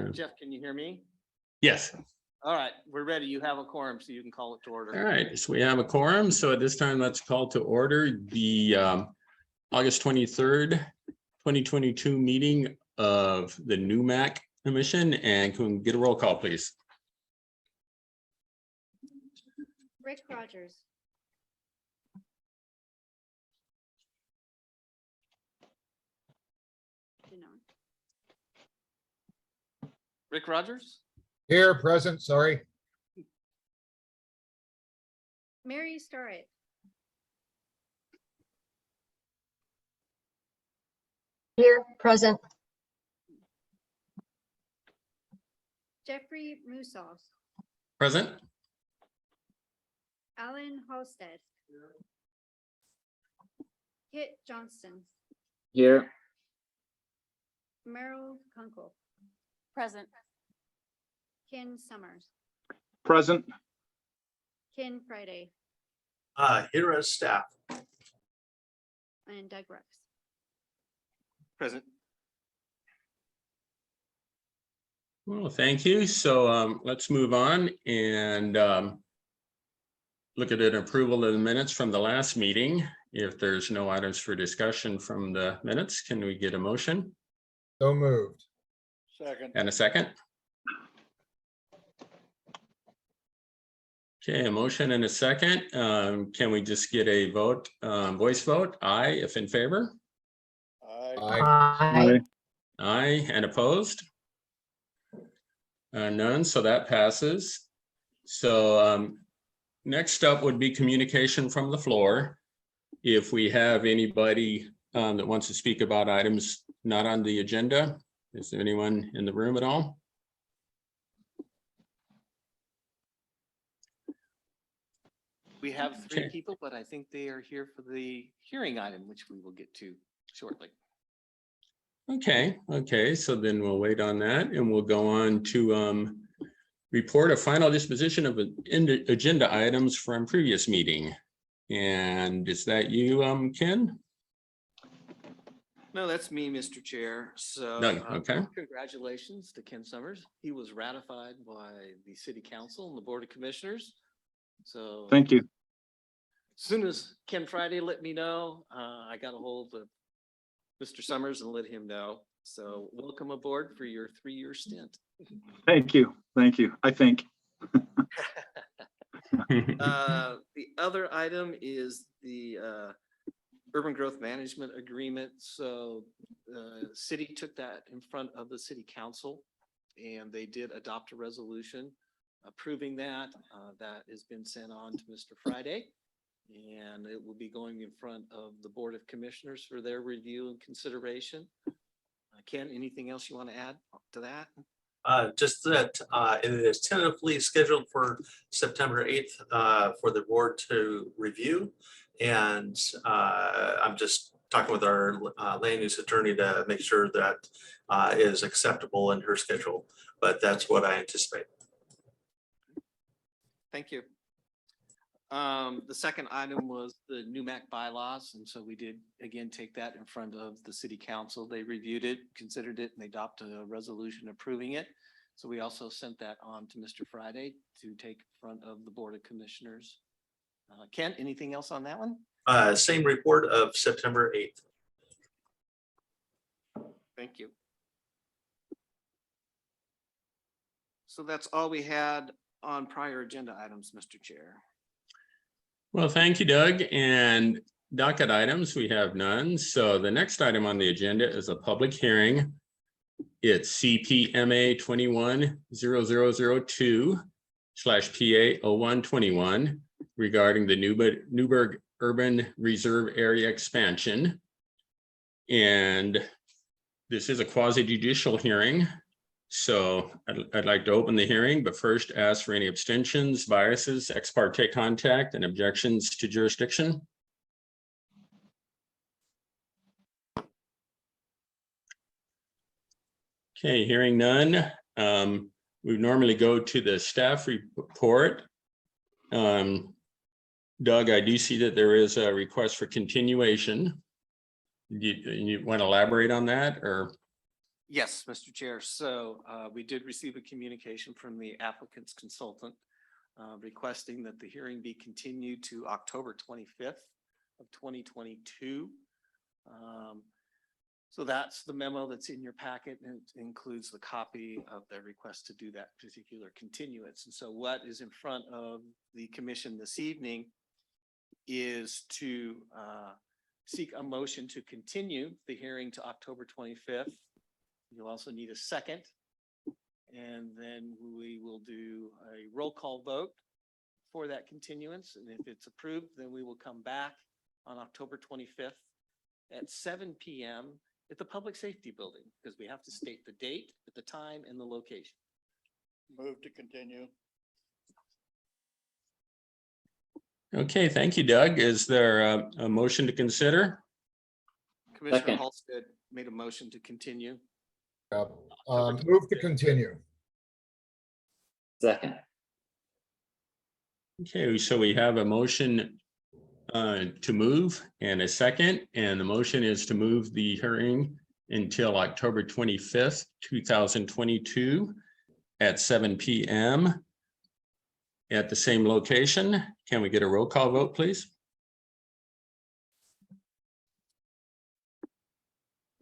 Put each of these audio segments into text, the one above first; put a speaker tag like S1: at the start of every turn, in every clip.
S1: right, Jeff, can you hear me?
S2: Yes.
S1: All right, we're ready. You have a quorum, so you can call it to order.
S2: All right, so we have a quorum. So at this time, let's call to order the August 23rd, 2022 meeting of the NUMAC Commission. And can we get a roll call, please?
S3: Rick Rogers.
S1: Rick Rogers?
S4: Here, present, sorry.
S3: Mary Starrett.
S5: Here, present.
S3: Jeffrey Musos.
S2: Present.
S3: Alan Halstead. Kit Johnston.
S6: Here.
S3: Merrill Kunkel.
S7: Present.
S3: Ken Summers.
S6: Present.
S3: Ken Friday.
S8: Here as staff.
S3: And Doug Rex.
S1: Present.
S2: Well, thank you. So let's move on and look at an approval of the minutes from the last meeting. If there's no items for discussion from the minutes, can we get a motion?
S4: So moved.
S1: Second.
S2: And a second? Okay, a motion and a second. Can we just get a vote, voice vote? Aye, if in favor.
S4: Aye.
S5: Aye.
S2: Aye, and opposed? None, so that passes. So next up would be communication from the floor. If we have anybody that wants to speak about items not on the agenda, is there anyone in the room at all?
S1: We have three
S2: Okay.
S1: people, but I think they are here for the hearing item, which we will get to shortly.
S2: Okay, so then we'll wait on that and we'll go on to report a final disposition of agenda items from previous meeting. And is that you, Ken?
S1: No, that's me, Mr. Chair. So
S2: Doug, okay.
S1: Congratulations to Ken Summers. He was ratified by the City Council and the Board of Commissioners. So
S6: Thank you.
S1: as soon as Ken Friday let me know, I got a hold of Mr. Summers and let him know. So welcome aboard for your 3-year stint.
S6: Thank you. Thank you. I think.
S1: The other item is the urban growth management agreement. So the city took that in front of the city council and they did adopt a resolution approving that. That has been sent on to Mr. Friday. And it will be going in front of the Board of Commissioners for their review and consideration. Ken, anything else you want to add to that?
S8: Just that it is tentatively scheduled for September 8th for the board to review. And I'm just talking with our land use attorney to make sure that is acceptable in her schedule. But that's what I anticipate.
S1: Thank you. The second item was the NUMAC bylaws. And so we did again take that in front of the city council. They reviewed it, considered it, and they adopted a resolution approving it. So we also sent that on to Mr. Friday to take in front of the Board of Commissioners. Ken, anything else on that one?
S8: Same report of September 8th.
S1: Thank you. So that's all we had on prior agenda items, Mr. Chair.
S2: Well, thank you, Doug. And docket items, we have none. So the next item on the agenda is a public hearing. It's CPMA 21-0002/PA0121 regarding the Newberg Urban Reserve Area expansion. And this is a quasi-judicial hearing. So I'd like to open the hearing, but first ask for any abstentions, biases, ex parte contact, and objections to jurisdiction. Okay, hearing none. We normally go to the staff report. Doug, I do see that there is a request for continuation. You want to elaborate on that or?
S1: Yes, Mr. Chair. So we did receive a communication from the applicant's consultant requesting that the hearing be continued to October 25th of 2022. So that's the memo that's in your packet, and it includes the copy of the request to do that particular continuance. And so what is in front of the commission this evening is to seek a motion to continue the hearing to October 25th. You'll also need a second. And then we will do a roll call vote for that continuance. And if it's approved, then we will come back on October 25th at 7 p.m. at the Public Safety Building, because we have to state the date, the time, and the location.
S7: Move to continue.
S2: Okay, thank you, Doug. Is there a motion to consider?
S1: Commissioner
S9: Second.
S1: Halsted made a motion to continue.
S4: Yep. Move to continue.
S9: Second.
S2: Okay, so we have a motion to move and a second, and the motion is to move the hearing until October 25th, 2022 at 7 p.m. at the same location. Can we get a roll call vote, please?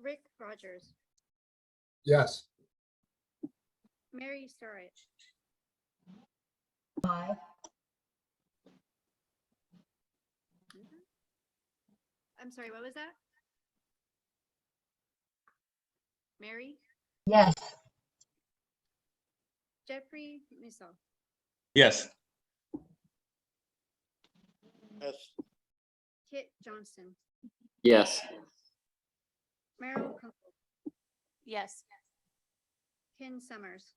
S3: Rick Rogers,
S4: Yes.
S3: Mary Starrett,
S5: Aye.
S3: I'm sorry, what was that? Mary,
S5: Yes.
S3: Jeffrey Musso,
S2: Yes.
S7: Yes.
S3: Kit Johnston,
S9: Yes.
S3: Merrill Kunkel,
S10: Yes.
S3: Ken Summers,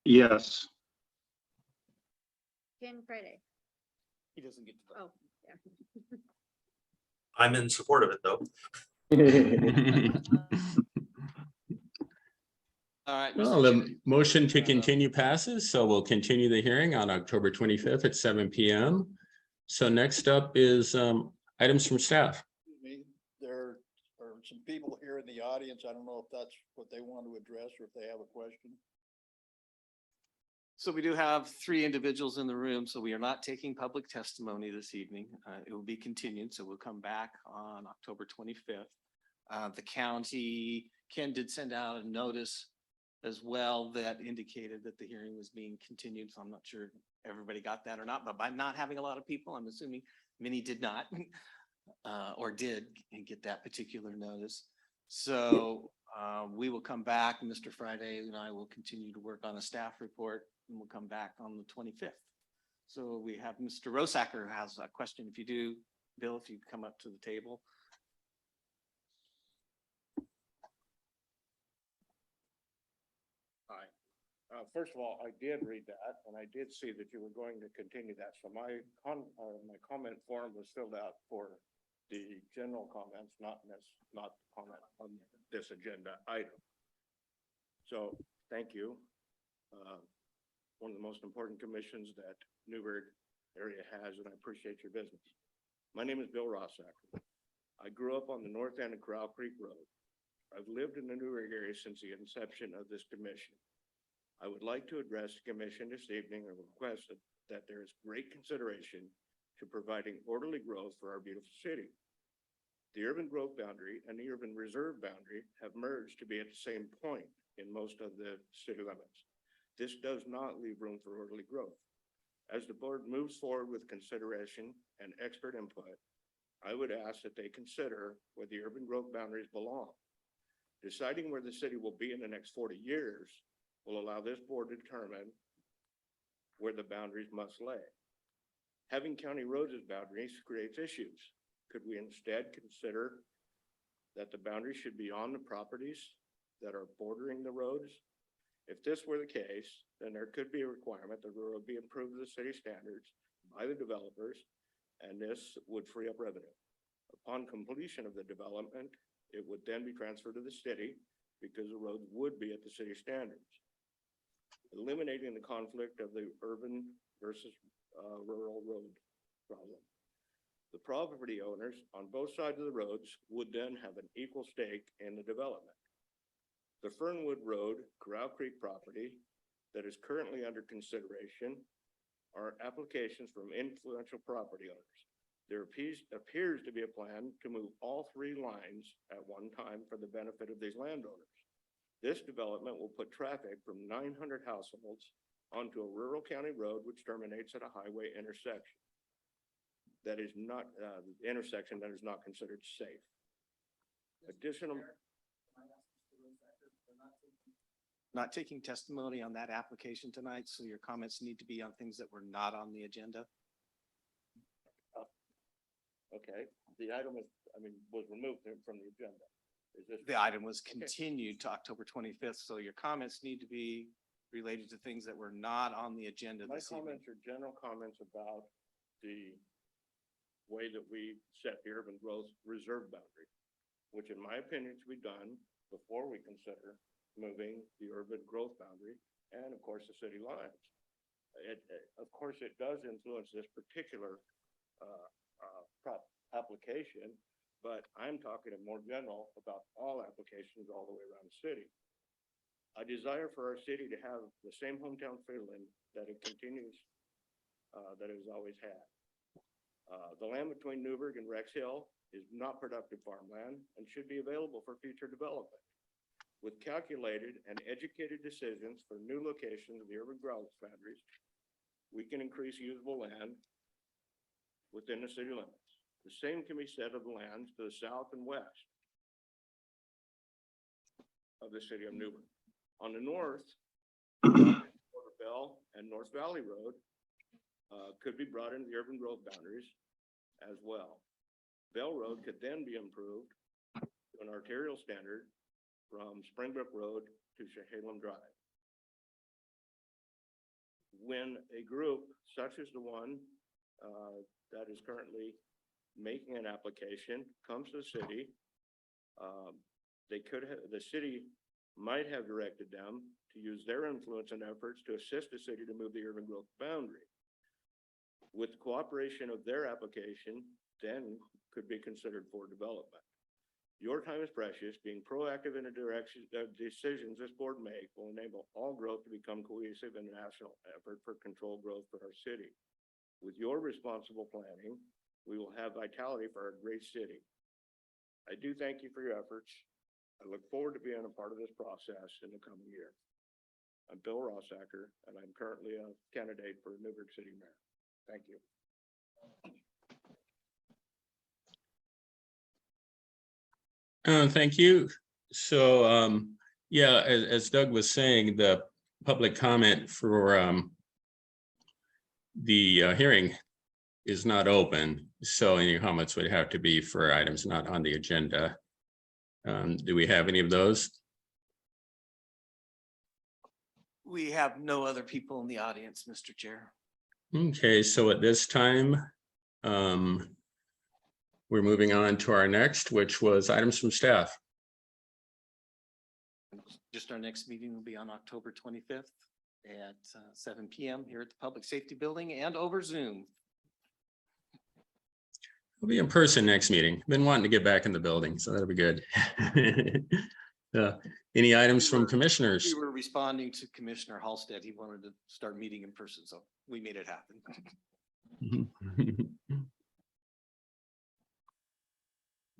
S6: Yes.
S3: Ken Friday.
S1: He doesn't get to vote.
S3: Oh, yeah.
S8: I'm in support of it, though.
S1: All right.
S2: Well,
S1: Mr.
S2: the
S1: Chair.
S2: motion to continue passes, so we'll continue the hearing on October 25th at 7 p.m. So next up is items from staff.
S7: Excuse me, there are some people here in the audience. I don't know if that's what they want to address or if they have a question.
S1: So we do have 3 individuals in the room, so we are not taking public testimony this evening. It will be continued, so we'll come back on October 25th. The county, Ken did send out a notice as well that indicated that the hearing was being continued, so I'm not sure everybody got that or not, but by not having a lot of people, I'm assuming many did not or did get that particular notice. So we will come back, Mr. Friday and I will continue to work on a staff report, and we'll come back on the 25th. So we have Mr. Rosacker who has a question. If you do, Bill, if you come up to the table.
S11: Hi. First of all, I did read that and I did see that you were going to continue that. So my comment form was filled out for the general comments, not comment on this agenda item. So thank you. One of the most important commissions that Newberg area has, and I appreciate your business. My name is Bill Rossacker. I grew up on the north end of Corral Creek Road. I've lived in the Newberg area since the inception of this commission. I would like to address the commission this evening and request that there is great consideration to providing orderly growth for our beautiful city. The urban growth boundary and the urban reserve boundary have merged to be at the same point in most of the city limits. This does not leave room for orderly growth. As the board moves forward with consideration and expert input, I would ask that they consider where the urban growth boundaries belong. Deciding where the city will be in the next 40 years will allow this board to determine where the boundaries must lay. Having county roads as boundaries creates issues. Could we instead consider that the boundaries should be on the properties that are bordering the roads? If this were the case, then there could be a requirement that the road be improved to the city standards by the developers, and this would free up revenue. Upon completion of the development, it would then be transferred to the city because the roads would be at the city standards. Eliminating the conflict of the urban versus rural road problem. The property owners on both sides of the roads would then have an equal stake in the development. The Fernwood Road, Corral Creek property that is currently under consideration are applications from influential property owners. There appears to be a plan to move all three lines at one time for the benefit of these landowners. This development will put traffic from 900 households onto a rural county road which terminates at a highway intersection. That is not, the intersection that is not considered safe. Additional.
S1: Not taking testimony on that application tonight, so your comments need to be on things that were not on the agenda.
S11: Okay, the item is, was removed from the agenda. Is this?
S1: The item was continued to October 25th, so your comments need to be related to things that were not on the agenda
S11: My
S1: this evening.
S11: comments are general comments about the way that we set the urban growth reserve boundary, which in my opinion should be done before we consider moving the urban growth boundary and of course the city lines. Of course, it does influence this particular application, but I'm talking in more general about all applications all the way around the city. I desire for our city to have the same hometown feeling that it continues, that it has always had. The land between Newberg and Rex Hill is not productive farmland and should be available for future development. With calculated and educated decisions for new locations of the urban growth boundaries, we can increase usable land within the city limits. The same can be said of the lands to the south and west of the city of Newberg. On the north, Porter Bell and North Valley Road could be brought into the urban growth boundaries as well. Bell Road could then be improved to an arterial standard from Springbrook Road to Chehalem Drive. When a group such as the one that is currently making an application comes to the city, the city might have directed them to use their influence and efforts to assist the city to move the urban growth boundary. With cooperation of their application, then could be considered for development. Your time is precious. Being proactive in the direction of decisions this board make will enable all growth to become cohesive in a national effort for controlled growth for our city. With your responsible planning, we will have vitality for our great city. I do thank you for your efforts. I look forward to being a part of this process in the coming year. I'm Bill Rossacker, and I'm currently a candidate for Newberg City Mayor. Thank you.
S2: Thank you. So, yeah, as Doug was saying, the public comment for the hearing is not open. So any comments would have to be for items not on the agenda. Do we have any of those?
S1: We have no other people in the audience, Mr. Chair.
S2: Okay, so at this time, we're moving on to our next, which was items from staff.
S1: Just our next meeting will be on October 25th at 7 p.m. here at the Public Safety Building and over Zoom.
S2: We'll be in person next meeting. Been wanting to get back in the building, so that'll be good. Any items from commissioners?
S1: We were responding to Commissioner Halstead. He wanted to start meeting in person, so we made it happen.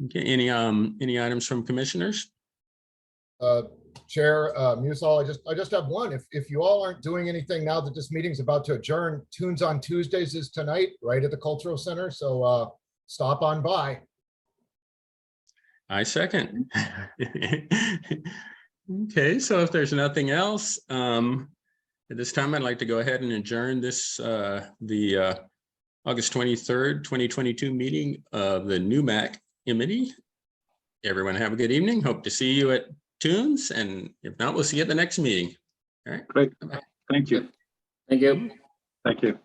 S2: Okay, any items from commissioners?
S4: Chair Musall, I just have one. If you all aren't doing anything now that this meeting's about to adjourn, Tunes on Tuesdays is tonight, right at the Cultural Center. So stop on by.
S2: I second. Okay, so if there's nothing else, at this time, I'd like to go ahead and adjourn this, the August 23rd, 2022 meeting of the NUMAC committee. Everyone have a good evening. Hope to see you at Tunes, and if not, we'll see you at the next meeting. All right.
S6: Great. Thank you.
S2: Thank you.
S6: Thank you.